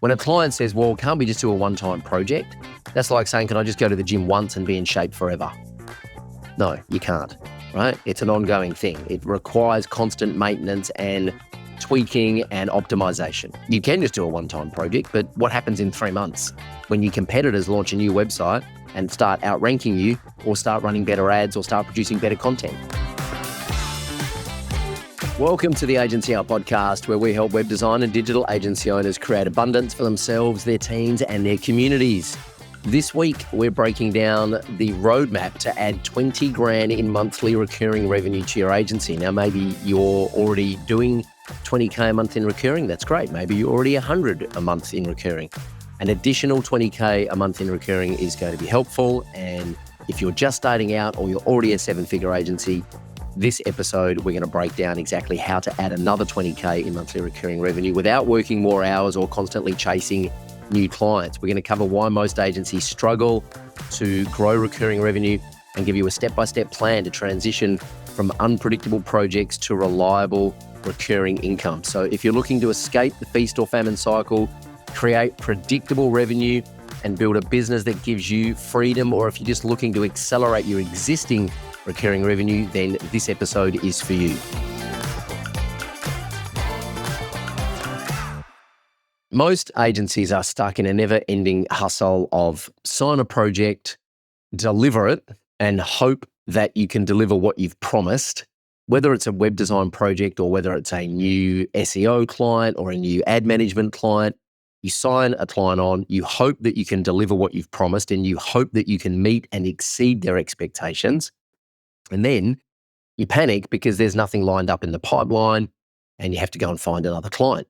When a client says, well, can't we just do a one-time project? That's like saying, can I just go to the gym once and be in shape forever? No, you can't, right? It's an ongoing thing. It requires constant maintenance and tweaking and optimization. You can just do a one-time project, but what happens in 3 months when your competitors launch a new website and start outranking you or start running better ads or start producing better content? Welcome to the Agency Hour podcast, where we help web design and digital agency owners create abundance for themselves, their teams, and their communities. This week, we're breaking down the roadmap to add 20 grand in monthly recurring revenue to your agency. Now, maybe you're already doing 20K a month in recurring. That's great. Maybe you're already 100 a month in recurring. An additional 20K a month in recurring is going to be helpful. And if you're just starting out or you're already a 7-figure agency, this episode, we're going to break down exactly how to add another 20K in monthly recurring revenue without working more hours or constantly chasing new clients. We're going to cover why most agencies struggle to grow recurring revenue and give you a step-by-step plan to transition from unpredictable projects to reliable recurring income. So if you're looking to escape the feast or famine cycle, create predictable revenue, and build a business that gives you freedom, or if you're just looking to accelerate your existing recurring revenue, then this episode is for you. Most agencies are stuck in a never-ending hustle of sign a project, deliver it, and hope that you can deliver what you've promised, whether it's a web design project or whether it's a new SEO client or a new ad management client. You sign a client on, you hope that you can deliver what you've promised, and you hope that you can meet and exceed their expectations. And then you panic because there's nothing lined up in the pipeline and you have to go and find another client.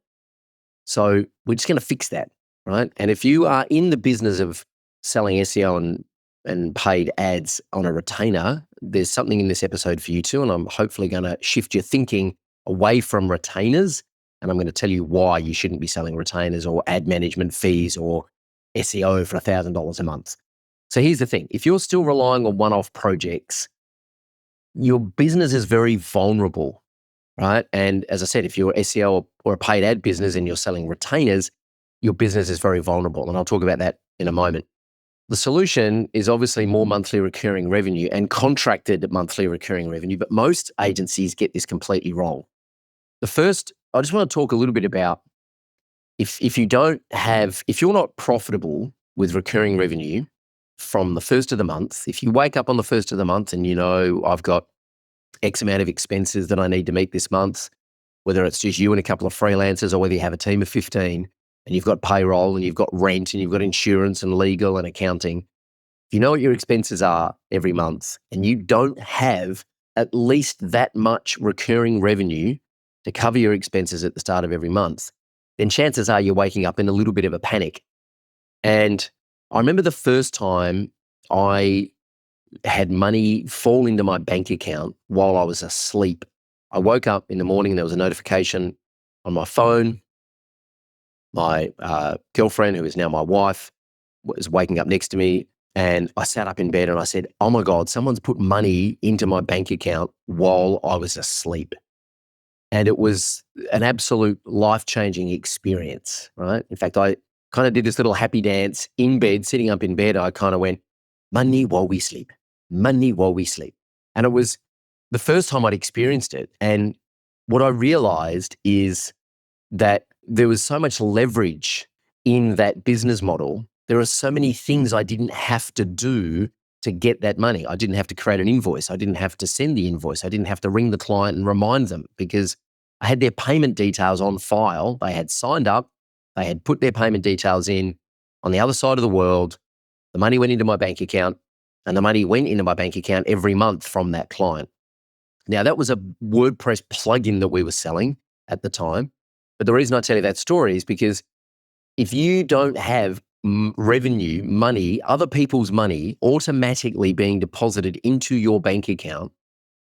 So we're just going to fix that, right? And if you are in the business of selling SEO and paid ads on a retainer, there's something in this episode for you too. And I'm hopefully going to shift your thinking away from retainers. And I'm going to tell you why you shouldn't be selling retainers or ad management fees or SEO for $1,000 a month. So here's the thing. If you're still relying on one-off projects, your business is very vulnerable, right? And as I said, if you're SEO or a paid ad business and you're selling retainers, your business is very vulnerable. And I'll talk about that in a moment. The solution is obviously more monthly recurring revenue and contracted monthly recurring revenue, but most agencies get this completely wrong. The first, I just want to talk a little bit about if you're not profitable with recurring revenue from the first of the month, if you wake up on the first of the month and you know, I've got X amount of expenses that I need to meet this month, whether it's just you and a couple of freelancers or whether you have a team of 15 and you've got payroll and you've got rent and you've got insurance and legal and accounting, if you know what your expenses are every month and you don't have at least that much recurring revenue to cover your expenses at the start of every month, then chances are you're waking up in a little bit of a panic. And I remember the first time I had money fall into my bank account while I was asleep. I woke up in the morning, there was a notification on my phone. My girlfriend, who is now my wife, was waking up next to me, and I sat up in bed and I said, oh my God, someone's put money into my bank account while I was asleep. And it was an absolute life-changing experience, right? In fact, I kind of did this little happy dance in bed, sitting up in bed. I kind of went, money while we sleep, money while we sleep. And it was the first time I'd experienced it. And what I realized is that there was so much leverage in that business model. There are so many things I didn't have to do to get that money. I didn't have to create an invoice. I didn't have to send the invoice. I didn't have to ring the client and remind them because I had their payment details on file. They had signed up. They had put their payment details in on the other side of the world. The money went into my bank account, and the money went into my bank account every month from that client. Now, that was a WordPress plugin that we were selling at the time. But the reason I tell you that story is because if you don't have revenue, money, other people's money automatically being deposited into your bank account,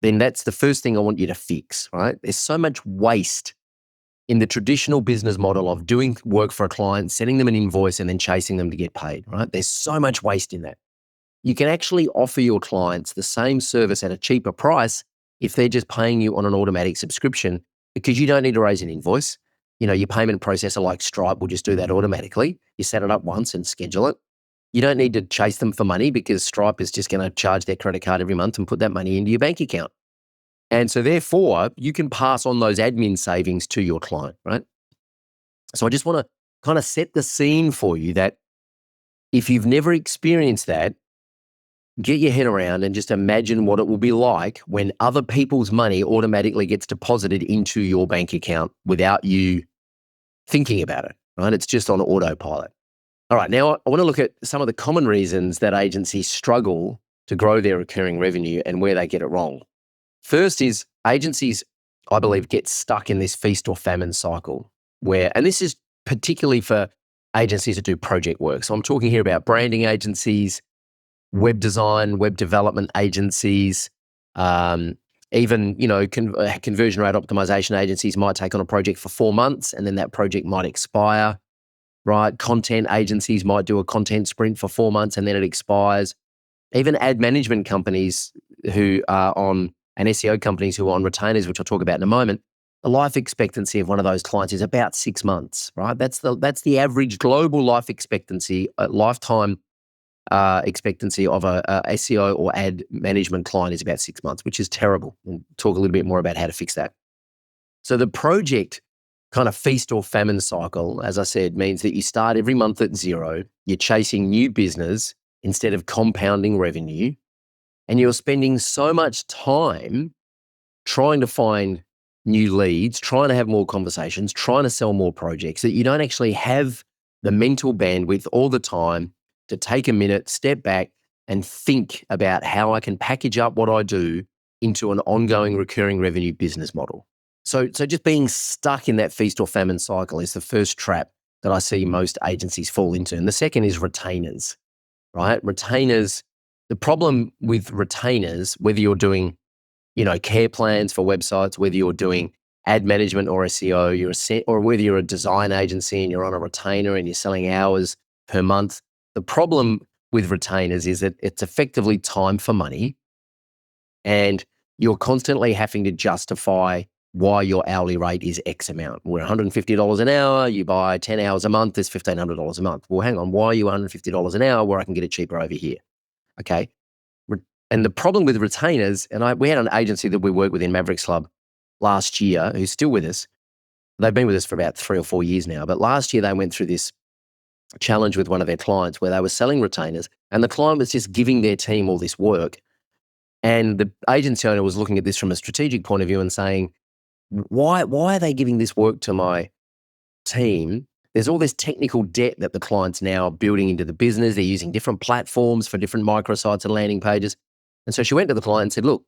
then that's the first thing I want you to fix, right? There's so much waste in the traditional business model of doing work for a client, sending them an invoice and then chasing them to get paid, right? There's so much waste in that. You can actually offer your clients the same service at a cheaper price if they're just paying you on an automatic subscription, because you don't need to raise an invoice. your payment processor like Stripe will just do that automatically. You set it up once and schedule it. You don't need to chase them for money because Stripe is just going to charge their credit card every month and put that money into your bank account. And so therefore, you can pass on those admin savings to your client, right? So I just want to kind of set the scene for you that if you've never experienced that, get your head around and just imagine what it will be like when other people's money automatically gets deposited into your bank account without you thinking about it, right? It's just on autopilot. All right, now I want to look at some of the common reasons that agencies struggle to grow their recurring revenue and where they get it wrong. First is agencies, I believe, get stuck in this feast or famine cycle and this is particularly for agencies that do project work. So I'm talking here about branding agencies, web design, web development agencies, even, conversion rate optimization agencies might take on a project for 4 months and then that project might expire, right? Content agencies might do a content sprint for 4 months and then it expires. Even ad management companies who are on, and SEO companies who are on retainers, which I'll talk about in a moment, the life expectancy of one of those clients is about 6 months, right? That's the average global life expectancy, lifetime expectancy of a SEO or ad management client is about 6 months, which is terrible. We'll talk a little bit more about how to fix that. So the project kind of feast or famine cycle, as I said, means that you start every month at zero, you're chasing new business instead of compounding revenue, and you're spending so much time trying to find new leads, trying to have more conversations, trying to sell more projects that you don't actually have the mental bandwidth all the time to take a minute, step back, and think about how I can package up what I do into an ongoing recurring revenue business model. So just being stuck in that feast or famine cycle is the first trap that I see most agencies fall into. And the second is retainers, right? Retainers, the problem with retainers, whether you're doing, care plans for websites, whether you're doing ad management or SEO, or whether you're a design agency and you're on a retainer and you're selling hours per month, the problem with retainers is that it's effectively time for money and you're constantly having to justify why your hourly rate is X amount. We're $150 an hour, you buy 10 hours a month, it's $1,500 a month. Well, hang on, why are you $150 an hour where I can get it cheaper over here? Okay. And the problem with retainers, we had an agency that we worked with in Mavericks Club last year who's still with us. They've been with us for about 3 or 4 years now, but last year they went through this challenge with one of their clients where they were selling retainers and the client was just giving their team all this work. And the agency owner was looking at this from a strategic point of view and saying, why are they giving this work to my team? There's all this technical debt that the client's now building into the business. They're using different platforms for different microsites and landing pages. And so she went to the client and said, look,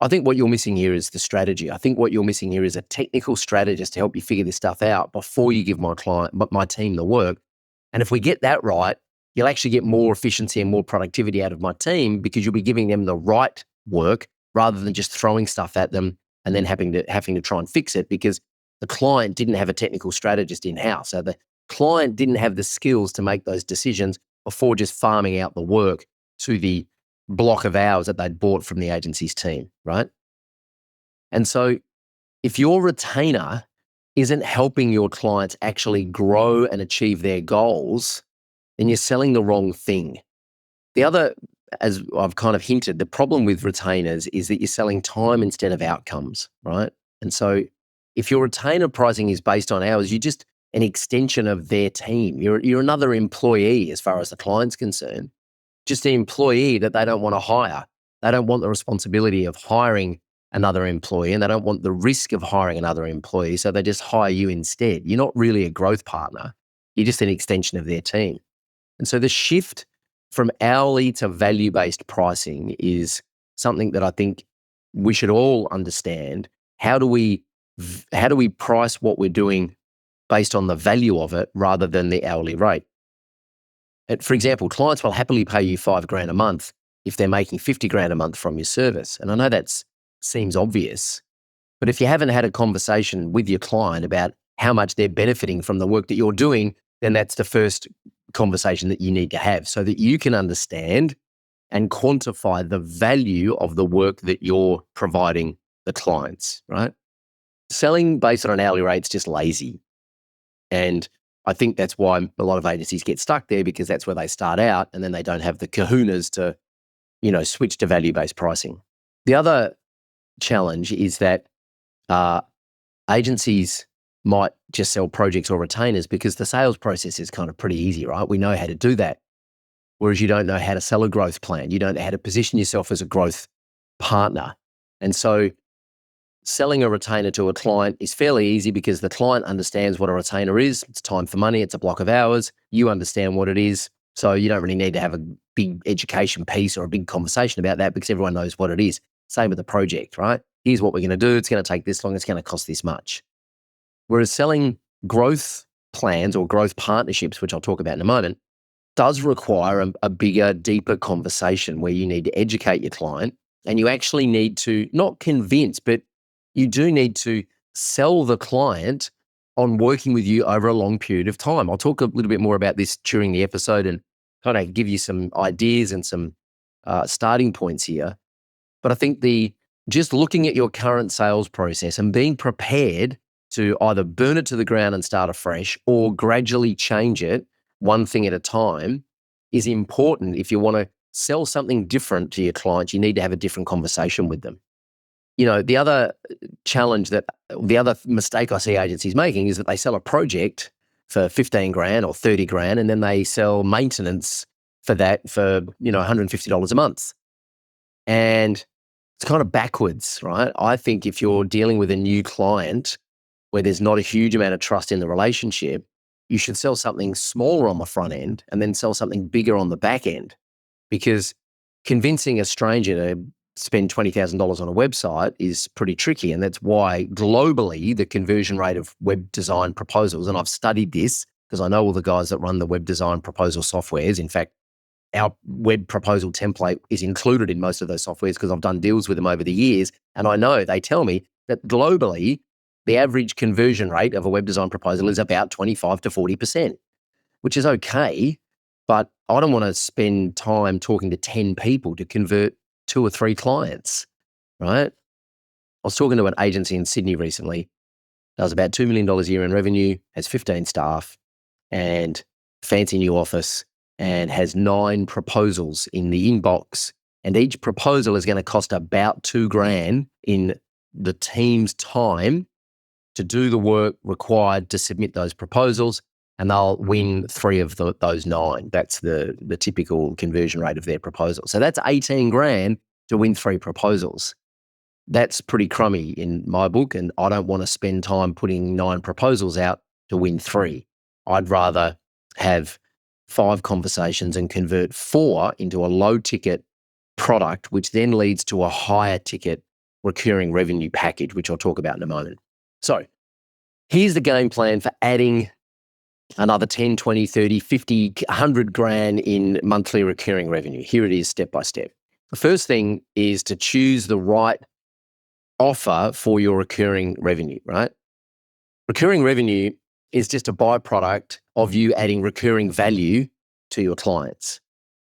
I think what you're missing here is the strategy. I think what you're missing here is a technical strategist to help you figure this stuff out before you give my team the work. And if we get that right, you'll actually get more efficiency and more productivity out of my team because you'll be giving them the right work rather than just throwing stuff at them and then having to try and fix it because the client didn't have a technical strategist in-house. So the client didn't have the skills to make those decisions before just farming out the work to the block of hours that they'd bought from the agency's team, right? And so if your retainer isn't helping your clients actually grow and achieve their goals, then you're selling the wrong thing. The other, as I've kind of hinted, the problem with retainers is that you're selling time instead of outcomes, right? And so if your retainer pricing is based on hours, you're just an extension of their team. You're another employee as far as the client's concerned, just an employee that they don't want to hire. They don't want the responsibility of hiring another employee and they don't want the risk of hiring another employee. So they just hire you instead. You're not really a growth partner. You're just an extension of their team. And so the shift from hourly to value-based pricing is something that I think we should all understand. How do we price what we're doing based on the value of it rather than the hourly rate? And for example, clients will happily pay you $5,000 a month if they're making $50,000 a month from your service. And I know that seems obvious, but if you haven't had a conversation with your client about how much they're benefiting from the work that you're doing, then that's the first conversation that you need to have so that you can understand and quantify the value of the work that you're providing the clients, right? Selling based on an hourly rate is just lazy. And I think that's why a lot of agencies get stuck there, because that's where they start out and then they don't have the kahunas to, switch to value-based pricing. The other challenge is that agencies might just sell projects or retainers because the sales process is kind of pretty easy, right? We know how to do that. Whereas you don't know how to sell a growth plan. You don't know how to position yourself as a growth partner. And so selling a retainer to a client is fairly easy because the client understands what a retainer is. It's time for money. It's a block of hours. You understand what it is. So you don't really need to have a big education piece or a big conversation about that because everyone knows what it is. Same with the project, right? Here's what we're going to do. It's going to take this long. It's going to cost this much. Whereas selling growth plans or growth partnerships, which I'll talk about in a moment, does require a bigger, deeper conversation where you need to educate your client and you actually need to not convince, but you do need to sell the client on working with you over a long period of time. I'll talk a little bit more about this during the episode and kind of give you some ideas and some starting points here. But I think just looking at your current sales process and being prepared to either burn it to the ground and start afresh or gradually change it one thing at a time is important. If you want to sell something different to your clients, you need to have a different conversation with them. The other the other mistake I see agencies making is that they sell a project for 15 grand or 30 grand, and then they sell maintenance for that for, $150 a month. And it's kind of backwards, right? I think if you're dealing with a new client where there's not a huge amount of trust in the relationship, you should sell something smaller on the front end and then sell something bigger on the back end, because convincing a stranger to spend $20,000 on a website is pretty tricky. And that's why globally the conversion rate of web design proposals, and I've studied this because I know all the guys that run the web design proposal softwares. In fact, our web proposal template is included in most of those softwares because I've done deals with them over the years. And I know they tell me that globally, the average conversion rate of a web design proposal is about 25 to 40%, which is okay. But I don't want to spend time talking to 10 people to convert 2 or 3 clients, right? I was talking to an agency in Sydney recently, does about $2 million a year in revenue, has 15 staff and fancy new office, and has 9 proposals in the inbox. And each proposal is going to cost about $2,000 in the team's time to do the work required to submit those proposals, and they'll win 3 of those 9. That's the typical conversion rate of their proposal. So that's $18,000 to win 3 proposals. That's pretty crummy in my book, and I don't want to spend time putting 9 proposals out to win 3. I'd rather have 5 conversations and convert 4 into a low ticket product, which then leads to a higher ticket recurring revenue package, which I'll talk about in a moment. So here's the game plan for adding another 10, 20, 30, 50, 100 grand in monthly recurring revenue. Here it is step by step. The first thing is to choose the right offer for your recurring revenue, right? Recurring revenue is just a byproduct of you adding recurring value to your clients.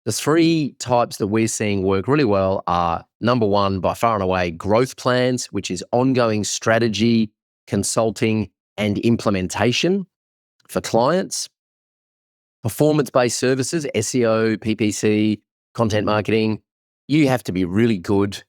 The 3 types that we're seeing work really well are, number 1, by far and away, growth plans, which is ongoing strategy, consulting, and implementation for clients. Performance-based services, SEO, PPC, content marketing, you have to be really good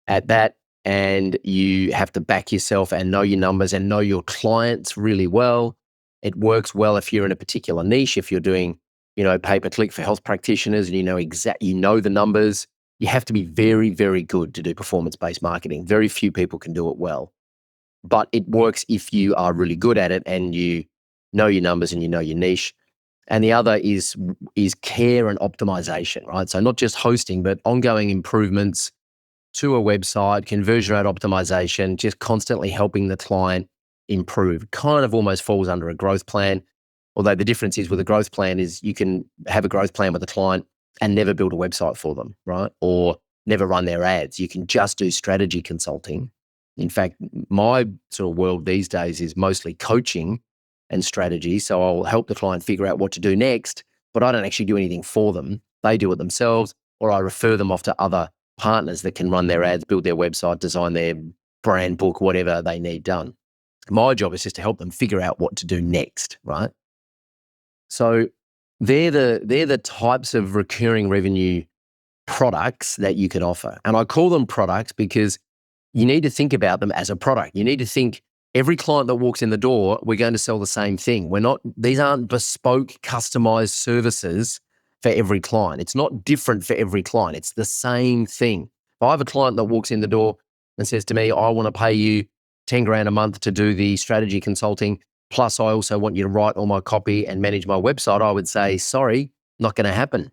at that, and you have to back yourself and know your numbers and know your clients really well. It works well if you're in a particular niche. If you're doing, pay-per-click for health practitioners and you know the numbers, you have to be very, very good to do performance-based marketing. Very few people can do it well, but it works if you are really good at it and you know your numbers and you know your niche. And the other is care and optimization, right? So not just hosting, but ongoing improvements to a website, conversion rate optimization, just constantly helping the client improve. Kind of almost falls under a growth plan. Although the difference is with a growth plan is you can have a growth plan with a client and never build a website for them, right? Or never run their ads. You can just do strategy consulting. In fact, my sort of world these days is mostly coaching and strategy. So I'll help the client figure out what to do next, but I don't actually do anything for them. They do it themselves, or I refer them off to other partners that can run their ads, build their website, design their brand book, whatever they need done. My job is just to help them figure out what to do next, right? So they're the types of recurring revenue products that you can offer. And I call them products because you need to think about them as a product. You need to think every client that walks in the door, we're going to sell the same thing. These aren't bespoke, customized services for every client. It's not different for every client. It's the same thing. If I have a client that walks in the door and says to me, I want to pay you 10 grand a month to do the strategy consulting, plus I also want you to write all my copy and manage my website, I would say, sorry, not going to happen,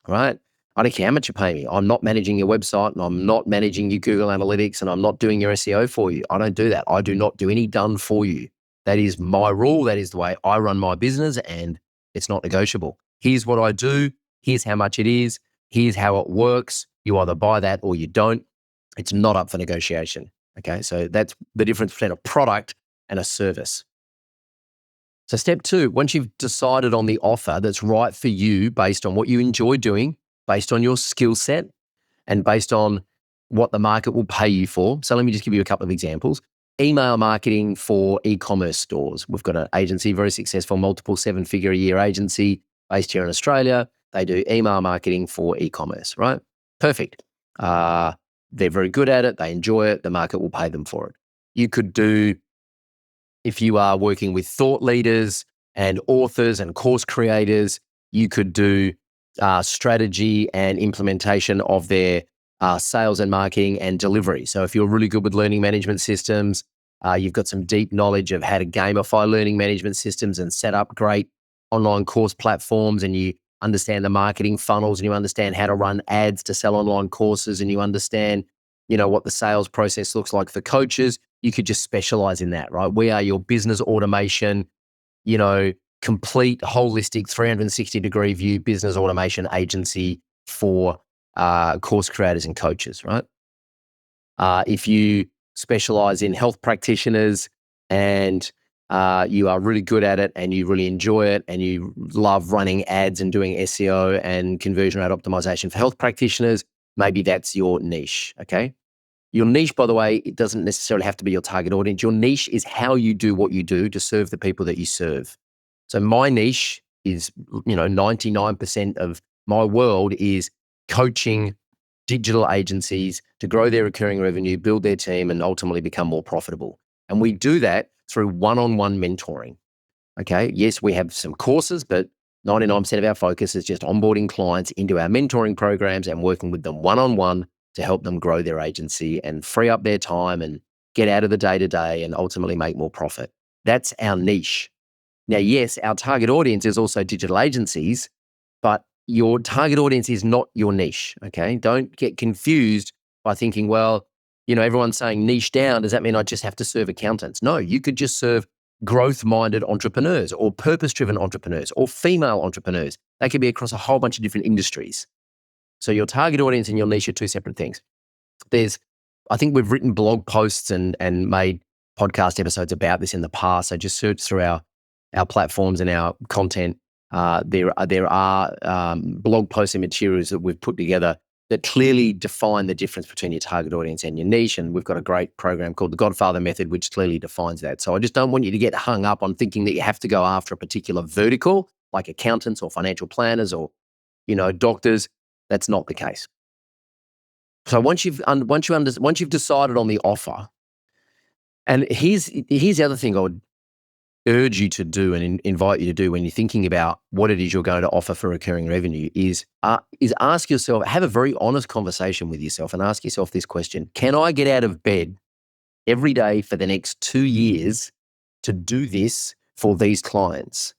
right? I don't care how much you pay me. I'm not managing your website, and I'm not managing your Google Analytics, and I'm not doing your SEO for you. I don't do that. I do not do any done for you. That is my rule. That is the way I run my business, and it's not negotiable. Here's what I do. Here's how much it is. Here's how it works. You either buy that or you don't. It's not up for negotiation. Okay. So that's the difference between a product and a service. So step 2, once you've decided on the offer that's right for you based on what you enjoy doing, based on your skill set, and based on what the market will pay you for. So let me just give you a couple of examples. Email marketing for e-commerce stores. We've got an agency, very successful, multiple 7-figure-a-year agency based here in Australia. They do email marketing for e-commerce, right? Perfect. They're very good at it. They enjoy it. The market will pay them for it. You could do, if you are working with thought leaders and authors and course creators, you could do strategy and implementation of their sales and marketing and delivery. So if you're really good with learning management systems, you've got some deep knowledge of how to gamify learning management systems and set up great online course platforms, and you understand the marketing funnels, and you understand how to run ads to sell online courses, and you understand, what the sales process looks like for coaches, you could just specialize in that, right? We are your business automation, complete, holistic, 360-degree view business automation agency for course creators and coaches, right? If you specialize in health practitioners and you are really good at it and you really enjoy it and you love running ads and doing SEO and conversion rate optimization for health practitioners, maybe that's your niche, okay? Your niche, by the way, it doesn't necessarily have to be your target audience. Your niche is how you do what you do to serve the people that you serve. So my niche is, 99% of my world is coaching digital agencies to grow their recurring revenue, build their team, and ultimately become more profitable. And we do that through one-on-one mentoring. Okay. Yes, we have some courses, but 99% of our focus is just onboarding clients into our mentoring programs and working with them one-on-one to help them grow their agency and free up their time and get out of the day-to-day and ultimately make more profit. That's our niche. Now, yes, our target audience is also digital agencies, but your target audience is not your niche, okay? Don't get confused by thinking, well, everyone's saying niche down. Does that mean I just have to serve accountants? No, you could just serve growth-minded entrepreneurs or purpose-driven entrepreneurs or female entrepreneurs. They could be across a whole bunch of different industries. So your target audience and your niche are two separate things. I think we've written blog posts and made podcast episodes about this in the past. So just search through our platforms and our content. There are blog posts and materials that we've put together that clearly define the difference between your target audience and your niche. And we've got a great program called the Godfather Method, which clearly defines that. So I just don't want you to get hung up on thinking that you have to go after a particular vertical, like accountants or financial planners or, doctors. That's not the case. So once you've decided on the offer, and here's the other thing I would urge you to do and invite you to do when you're thinking about what it is you're going to offer for recurring revenue is ask yourself, have a very honest conversation with yourself and ask yourself this question: can I get out of bed every day for the next 2 years to do this for these clients?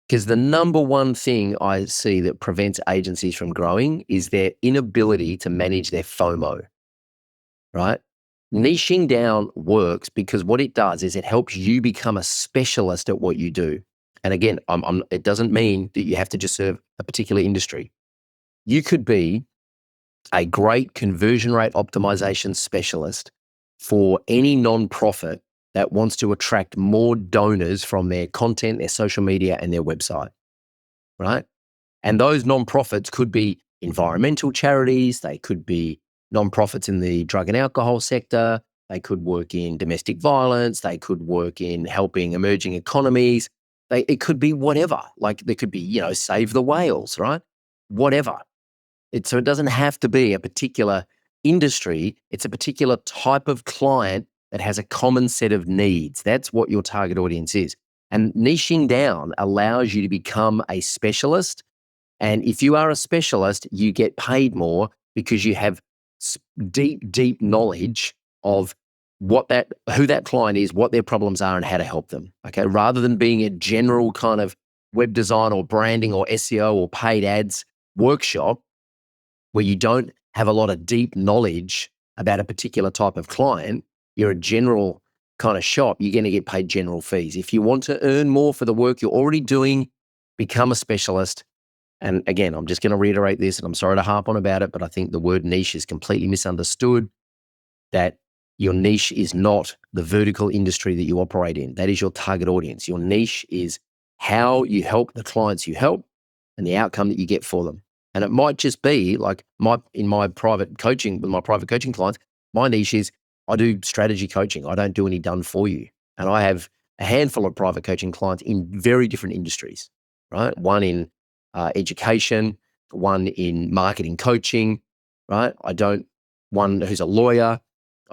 Because the number one thing I see that prevents agencies from growing is their inability to manage their FOMO, right? Niching down works because what it does is it helps you become a specialist at what you do. And again, it doesn't mean that you have to just serve a particular industry. You could be a great conversion rate optimization specialist for any nonprofit that wants to attract more donors from their content, their social media, and their website, right? And those nonprofits could be environmental charities. They could be nonprofits in the drug and alcohol sector. They could work in domestic violence. They could work in helping emerging economies. It could be whatever. Like there could be, save the whales, right? Whatever. So it doesn't have to be a particular industry. It's a particular type of client that has a common set of needs. That's what your target audience is. And niching down allows you to become a specialist. And if you are a specialist, you get paid more because you have deep knowledge of who that client is, what their problems are, and how to help them. Okay, rather than being a general kind of web design or branding or SEO or paid ads workshop where you don't have a lot of deep knowledge about a particular type of client, you're a general kind of shop, you're going to get paid general fees. If you want to earn more for the work you're already doing, become a specialist. And again, I'm just going to reiterate this, and I'm sorry to harp on about it, but I think the word niche is completely misunderstood, that your niche is not the vertical industry that you operate in. That is your target audience. Your niche is how you help the clients you help and the outcome that you get for them. And it might just be like in my private coaching, with my private coaching clients, my niche is I do strategy coaching. I don't do any done for you. And I have a handful of private coaching clients in very different industries, right? One in education, one in marketing coaching, right? One who's a lawyer.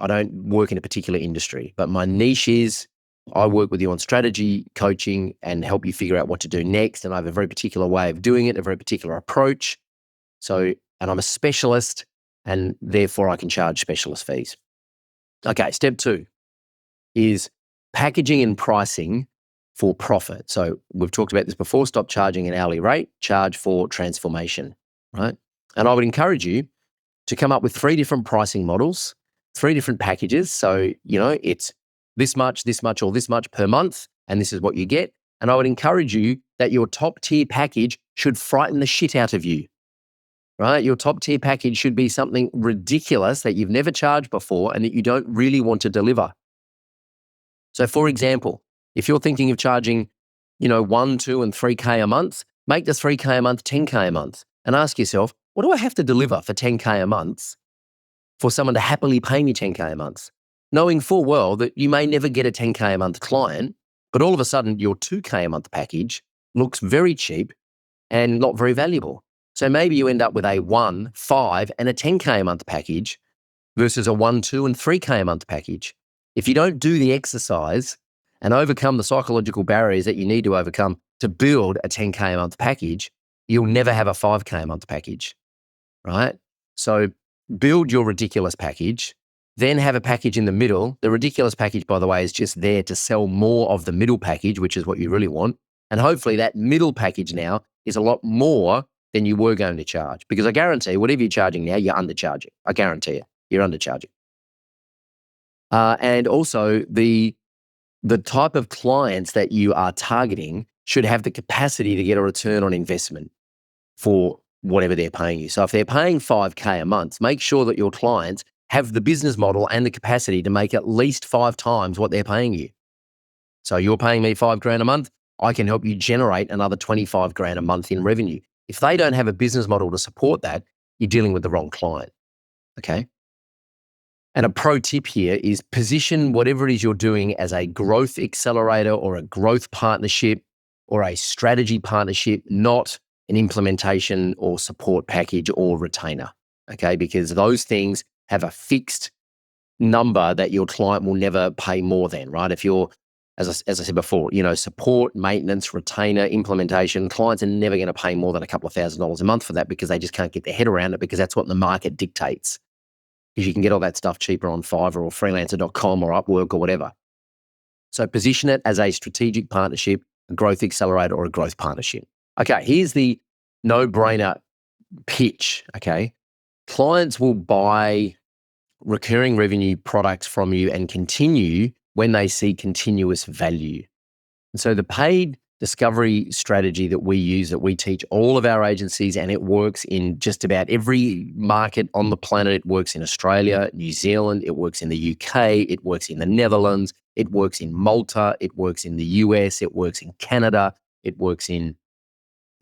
I don't work in a particular industry, but my niche is I work with you on strategy coaching and help you figure out what to do next. And I have a very particular way of doing it, a very particular approach. And I'm a specialist, and therefore I can charge specialist fees. Okay, step 2 is packaging and pricing for profit. So we've talked about this before. Stop charging an hourly rate, charge for transformation, right? And I would encourage you to come up with 3 different pricing models, 3 different packages. So, it's this much, or this much per month, and this is what you get. And I would encourage you that your top tier package should frighten the shit out of you, right? Your top tier package should be something ridiculous that you've never charged before and that you don't really want to deliver. So for example, if you're thinking of charging, 1, 2, and 3K a month, make the 3K a month 10K a month and ask yourself, what do I have to deliver for 10K a month for someone to happily pay me 10K a month? Knowing full well that you may never get a 10K a month client, but all of a sudden your 2K a month package looks very cheap and not very valuable. So maybe you end up with a 1, 5, and a 10K a month package versus a 1, 2, and 3K a month package. If you don't do the exercise and overcome the psychological barriers that you need to overcome to build a 10K a month package, you'll never have a 5K a month package, right? So build your ridiculous package, then have a package in the middle. The ridiculous package, by the way, is just there to sell more of the middle package, which is what you really want. And hopefully that middle package now is a lot more than you were going to charge. Because I guarantee whatever you're charging now, you're undercharging. I guarantee it. You're undercharging. And also the type of clients that you are targeting should have the capacity to get a return on investment for whatever they're paying you. So if they're paying 5K a month, make sure that your clients have the business model and the capacity to make at least 5 times what they're paying you. So you're paying me $5,000 a month, I can help you generate another $25,000 a month in revenue. If they don't have a business model to support that, you're dealing with the wrong client, okay? And a pro tip here is position whatever it is you're doing as a growth accelerator or a growth partnership or a strategy partnership, not an implementation or support package or retainer, okay? Because those things have a fixed number that your client will never pay more than, right? If you're, as I said before, support, maintenance, retainer, implementation, clients are never going to pay more than a couple of $1,000s a month for that because they just can't get their head around it because that's what the market dictates. Because you can get all that stuff cheaper on Fiverr or freelancer.com or Upwork or whatever. So position it as a strategic partnership, a growth accelerator, or a growth partnership. Okay, here's the no-brainer pitch, okay? Clients will buy recurring revenue products from you and continue when they see continuous value. And so the paid discovery strategy that we use, that we teach all of our agencies, and it works in just about every market on the planet. It works in Australia, New Zealand, it works in the UK, it works in the Netherlands, it works in Malta, it works in the US, it works in Canada, it works in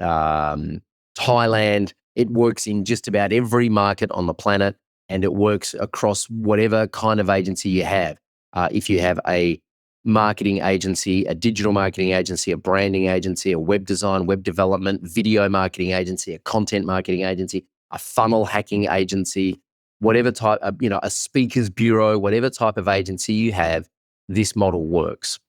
Thailand, it works in just about every market on the planet. and it works across whatever kind of agency you have. If you have a marketing agency, a digital marketing agency, a branding agency, a web design, web development, video marketing agency, a content marketing agency, a funnel hacking agency, whatever type, a speakers bureau, whatever type of agency you have, this model works.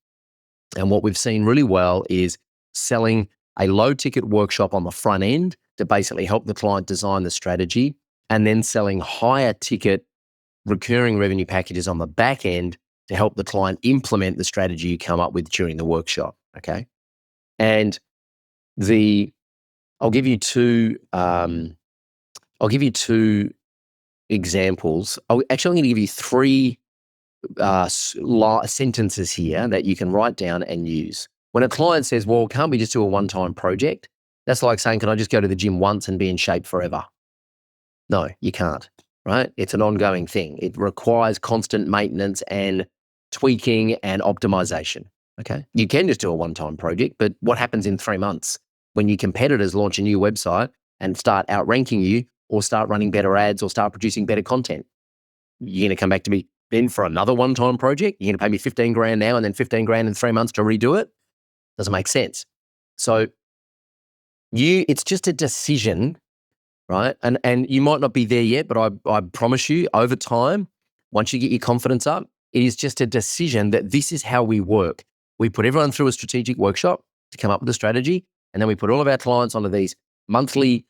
And what we've seen really well is selling a low ticket workshop on the front end to basically help the client design the strategy, and then selling higher ticket recurring revenue packages on the back end to help the client implement the strategy you come up with during the workshop. Okay. And I'll give you two examples. I'm going to give you three sentences here that you can write down and use. When a client says, well, can't we just do a one-time project? That's like saying, can I just go to the gym once and be in shape forever? No, you can't, right? It's an ongoing thing. It requires constant maintenance and tweaking and optimization, okay? You can just do a one-time project, but what happens in 3 months when your competitors launch a new website and start outranking you or start running better ads or start producing better content? You're going to come back to me then for another one-time project? You're going to pay me 15 grand now and then 15 grand in 3 months to redo it? Doesn't make sense. So it's just a decision, right? And you might not be there yet, but I promise you, over time, once you get your confidence up, it is just a decision that this is how we work. We put everyone through a strategic workshop to come up with a strategy, and then we put all of our clients onto these monthly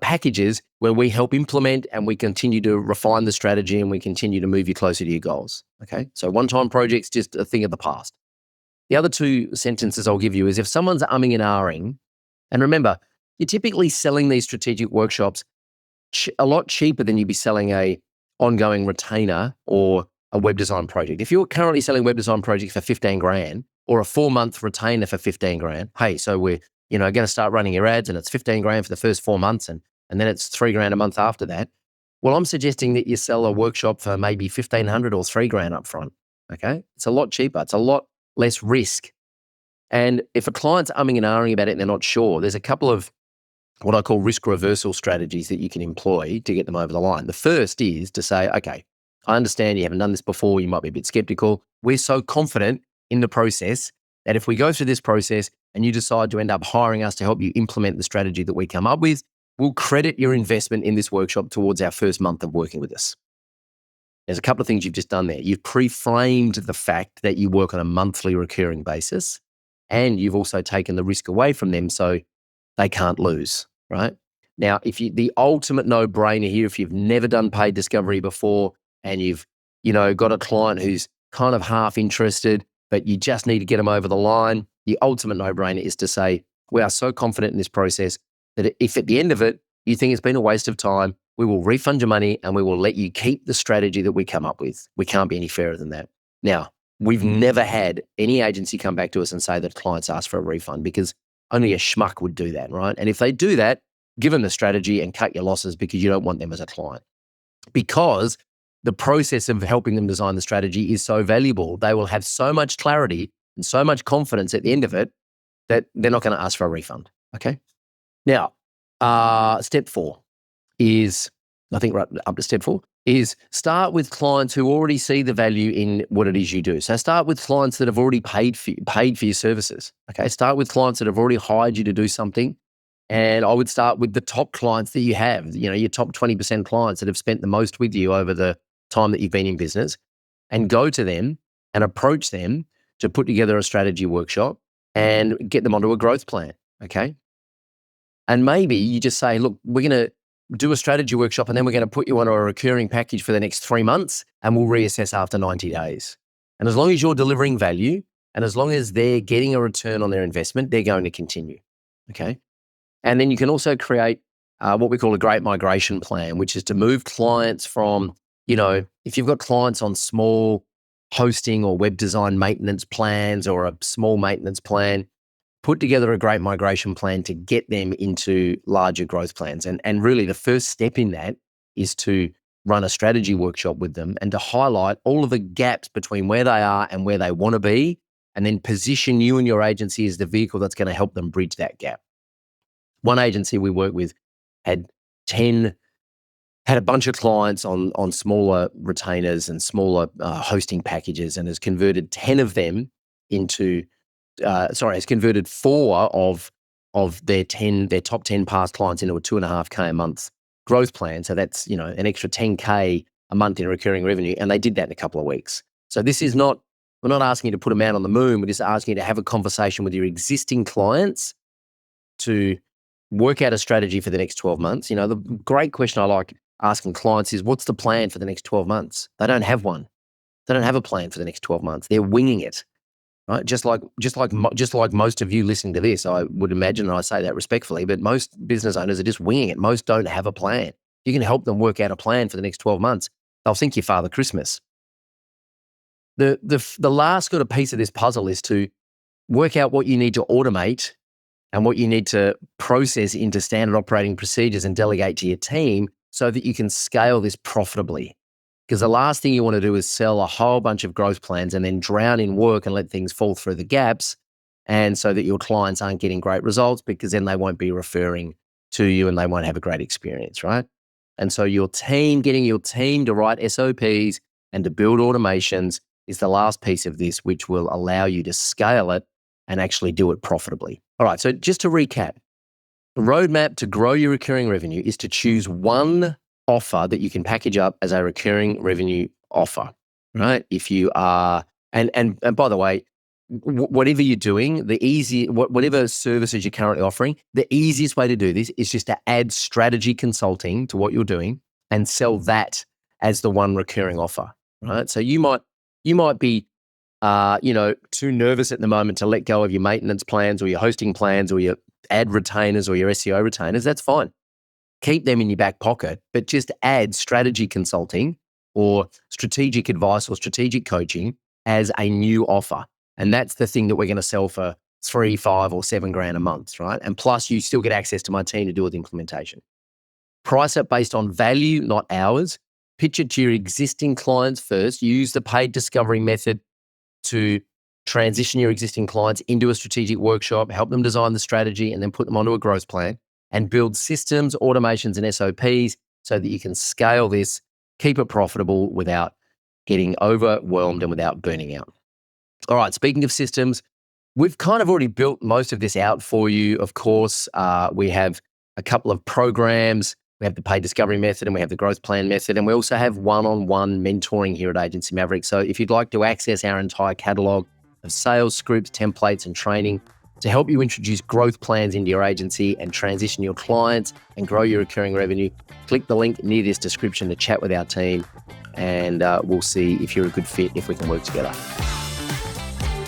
packages where we help implement and we continue to refine the strategy and we continue to move you closer to your goals. Okay, so one-time projects, just a thing of the past. The other two sentences I'll give you is if someone's umming and ahhing, and remember, you're typically selling these strategic workshops a lot cheaper than you'd be selling a ongoing retainer or a web design project. If you're currently selling web design projects for 15 grand or a 4-month retainer for 15 grand, hey, so we're going to start running your ads and it's 15 grand for the first 4 months and then it's 3 grand a month after that. Well, I'm suggesting that you sell a workshop for maybe 1,500 or 3 grand up front. Okay. It's a lot cheaper. It's a lot less risk. And if a client's umming and ahhing about it and they're not sure, there's a couple of what I call risk reversal strategies that you can employ to get them over the line. The first is to say, okay, I understand you haven't done this before. You might be a bit skeptical. We're so confident in the process that if we go through this process and you decide to end up hiring us to help you implement the strategy that we come up with, we'll credit your investment in this workshop towards our first month of working with us. There's a couple of things you've just done there. You've pre-framed the fact that you work on a monthly recurring basis, and you've also taken the risk away from them so they can't lose, right? Now, the ultimate no-brainer here, if you've never done paid discovery before and you've, got a client who's kind of half interested, but you just need to get them over the line, the ultimate no-brainer is to say, we are so confident in this process that if at the end of it, you think it's been a waste of time, we will refund your money and we will let you keep the strategy that we come up with. We can't be any fairer than that. Now, we've never had any agency come back to us and say that clients ask for a refund, because only a schmuck would do that, right? And if they do that, give them the strategy and cut your losses, because you don't want them as a client. Because the process of helping them design the strategy is so valuable, they will have so much clarity and so much confidence at the end of it that they're not going to ask for a refund, okay? Now, step 4 is, I think right up to step 4, is start with clients who already see the value in what it is you do. So start with clients that have already paid for your services. Okay, start with clients that have already hired you to do something. And I would start with the top clients that you have, your top 20% clients that have spent the most with you over the time that you've been in business, and go to them and approach them to put together a strategy workshop and get them onto a growth plan. Okay. And maybe you just say, look, we're going to do a strategy workshop and then we're going to put you on a recurring package for the next 3 months and we'll reassess after 90 days. And as long as you're delivering value and as long as they're getting a return on their investment, they're going to continue. Okay. And then you can also create what we call a great migration plan, which is to move clients from, if you've got clients on small hosting or web design maintenance plans or a small maintenance plan, put together a great migration plan to get them into larger growth plans. And really the first step in that is to run a strategy workshop with them and to highlight all of the gaps between where they are and where they want to be, and then position you and your agency as the vehicle that's going to help them bridge that gap. One agency we work with had 10 had a bunch of clients on smaller retainers and smaller hosting packages, and has converted 10 of them into, has converted 4 of their top 10 past clients into a 2.5K a month growth plan. So that's, an extra 10K a month in recurring revenue. And they did that in a couple of weeks. So we're not asking you to put them out on the moon. We're just asking you to have a conversation with your existing clients to work out a strategy for the next 12 months. The great question I like asking clients is, what's the plan for the next 12 months? They don't have one. They don't have a plan for the next 12 months. They're winging it, right? Just like most of you listening to this, I would imagine, and I say that respectfully, but most business owners are just winging it. Most don't have a plan. You can help them work out a plan for the next 12 months. They'll think you're Father Christmas. The last sort of piece of this puzzle is to work out what you need to automate and what you need to process into standard operating procedures and delegate to your team so that you can scale this profitably. Because the last thing you want to do is sell a whole bunch of growth plans and then drown in work and let things fall through the gaps, and so that your clients aren't getting great results, because then they won't be referring to you and they won't have a great experience, right? And so getting your team to write SOPs and to build automations is the last piece of this, which will allow you to scale it and actually do it profitably. All right, so just to recap, the roadmap to grow your recurring revenue is to choose one offer that you can package up as a recurring revenue offer, right? If you are, and by the way, whatever you're doing, whatever services you're currently offering, the easiest way to do this is just to add strategy consulting to what you're doing and sell that as the one recurring offer, right? So you might be, too nervous at the moment to let go of your maintenance plans or your hosting plans or your ad retainers or your SEO retainers. That's fine. Keep them in your back pocket, but just add strategy consulting or strategic advice or strategic coaching as a new offer. And that's the thing that we're going to sell for 3, 5, or 7 grand a month, right? And plus you still get access to my team to do with the implementation. Price it based on value, not hours. Pitch it to your existing clients first. Use the paid discovery method to transition your existing clients into a strategic workshop, help them design the strategy, and then put them onto a growth plan, and build systems, automations, and SOPs so that you can scale this, keep it profitable without getting overwhelmed and without burning out. All right, speaking of systems, we've kind of already built most of this out for you. Of course, we have a couple of programs. We have the paid discovery method and we have the growth plan method. And we also have one-on-one mentoring here at Agency Mavericks. So if you'd like to access our entire catalog of sales scripts, templates, and training to help you introduce growth plans into your agency and transition your clients and grow your recurring revenue, click the link near this description to chat with our team, and we'll see if you're a good fit, if we can work together.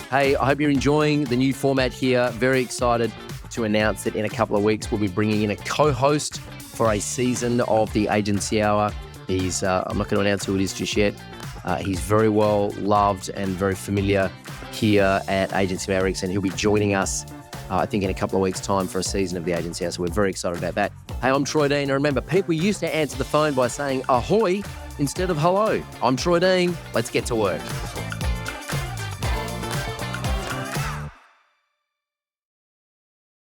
Hey, I hope you're enjoying the new format here. Very excited to announce that in a couple of weeks, we'll be bringing in a co-host for a season of the Agency Hour. He's, I'm not going to announce who it is just yet. He's very well loved and very familiar here at Agency Mavericks, and he'll be joining us, I think, in a couple of weeks' time for a season of the Agency Hour. So we're very excited about that. Hey, I'm Troy Dean. And remember, people used to answer the phone by saying ahoy instead of hello. I'm Troy Dean. Let's get to work.